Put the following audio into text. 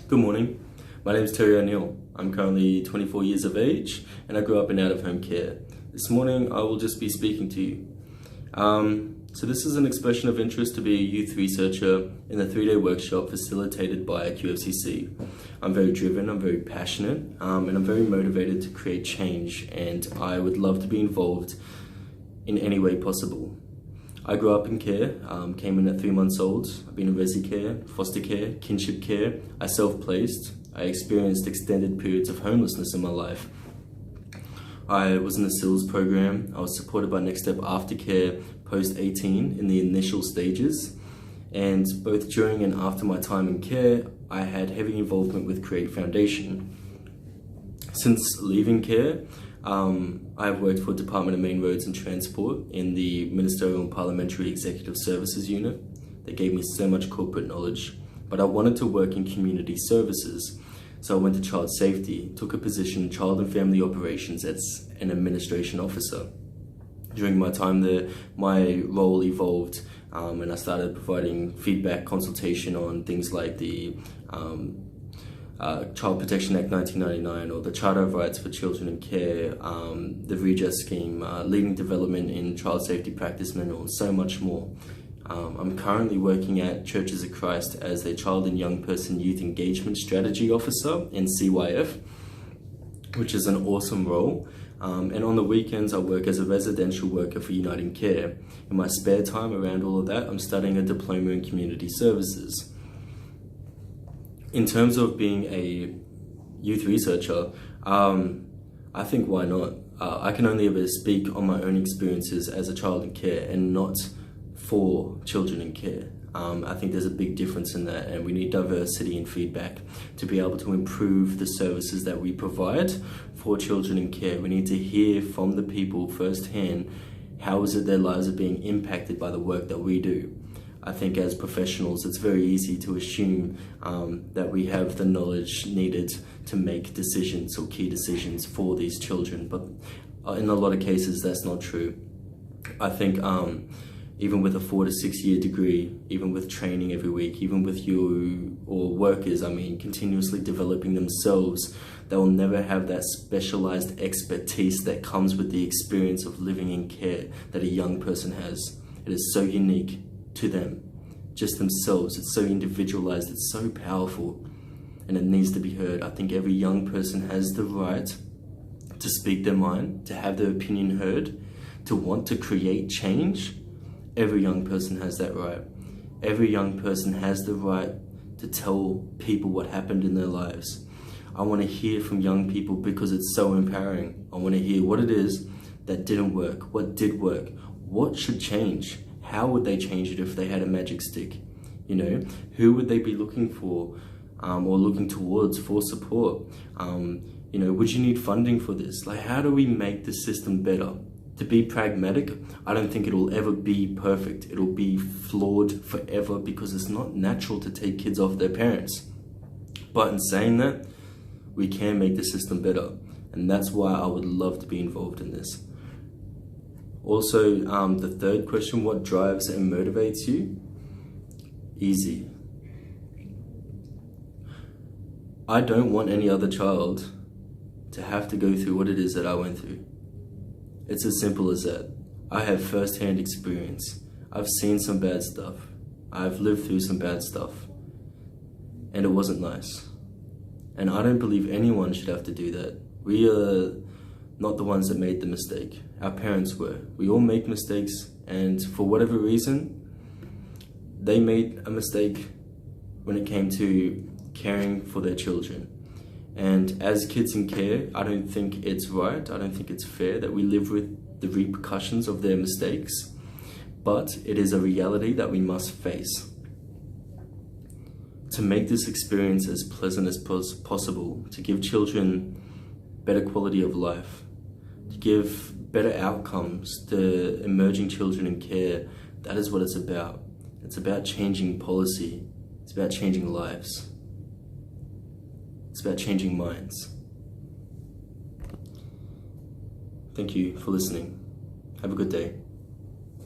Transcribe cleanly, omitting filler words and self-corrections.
Good morning. My name is Terry O'Neill. I'm currently 24 years of age and I grew up in out-of-home care. This morning I will just be speaking to you. So this is an expression of interest to be a youth researcher in a 3-day workshop facilitated by QFCC. I'm very driven, I'm very passionate, and I'm very motivated to create change, and I would love to be involved in any way possible. I grew up in care, came in at 3 months old. I've been in resi care, foster care, kinship care. I self-placed. I experienced extended periods of homelessness in my life. I was in the SILS program. I was supported by Next Step Aftercare post-18 in the initial stages. And both during and after my time in care, I had heavy involvement with Create Foundation. Since leaving care, I've worked for Department of Main Roads and Transport in the Ministerial and Parliamentary Executive Services Unit. They gave me so much corporate knowledge, but I wanted to work in community services. So I went to Child Safety, took a position in Child and Family Operations as an administration officer. During my time there, my role evolved and I started providing feedback, consultation on things like the Child Protection Act 1999 or the Charter of Rights for Children in Care, the Redress Scheme, leading development in Child Safety Practice Manual, and so much more. I'm currently working at Churches of Christ as a Child and Young Person Youth Engagement Strategy Officer in CYF, which is an awesome role. And on the weekends, I work as a residential worker for Uniting Care. In my spare time around all of that, I'm studying a diploma in community services. In terms of being a youth researcher, I think why not? I can only ever speak on my own experiences as a child in care and not for children in care. I think there's a big difference in that, and we need diversity and feedback to be able to improve the services that we provide for children in care. We need to hear from the people firsthand how is it their lives are being impacted by the work that we do. I think as professionals, it's very easy to assume that we have the knowledge needed to make decisions or key decisions for these children, but in a lot of cases, that's not true. I think even with a 4 to 6 year degree, even with training every week, even with you or workers, continuously developing themselves, they will never have that specialized expertise that comes with the experience of living in care that a young person has. It is so unique to them, just themselves. It's so individualized, it's so powerful, and it needs to be heard. I think every young person has the right to speak their mind, to have their opinion heard, to want to create change. Every young person has that right. Every young person has the right to tell people what happened in their lives. I want to hear from young people because it's so empowering. I want to hear what it is that didn't work, what did work, what should change. How would they change it if they had a magic stick? Who would they be looking for or looking towards for support? Would you need funding for this? How do we make the system better? To be pragmatic, I don't think it'll ever be perfect. It'll be flawed forever because it's not natural to take kids off their parents. But in saying that, we can make the system better. And that's why I would love to be involved in this. Also, the third question, what drives and motivates you? Easy. I don't want any other child to have to go through what it is that I went through. It's as simple as that. I have first-hand experience. I've seen some bad stuff. I've lived through some bad stuff. And it wasn't nice. And I don't believe anyone should have to do that. We are not the ones that made the mistake. Our parents were. We all make mistakes, and for whatever reason, they made a mistake when it came to caring for their children. And as kids in care, I don't think it's right, I don't think it's fair that we live with the repercussions of their mistakes, but it is a reality that we must face. To make this experience as pleasant as possible, to give children better quality of life, to give better outcomes to emerging children in care, that is what it's about. It's about changing policy, it's about changing lives. It's about changing minds. Thank you for listening. Have a good day.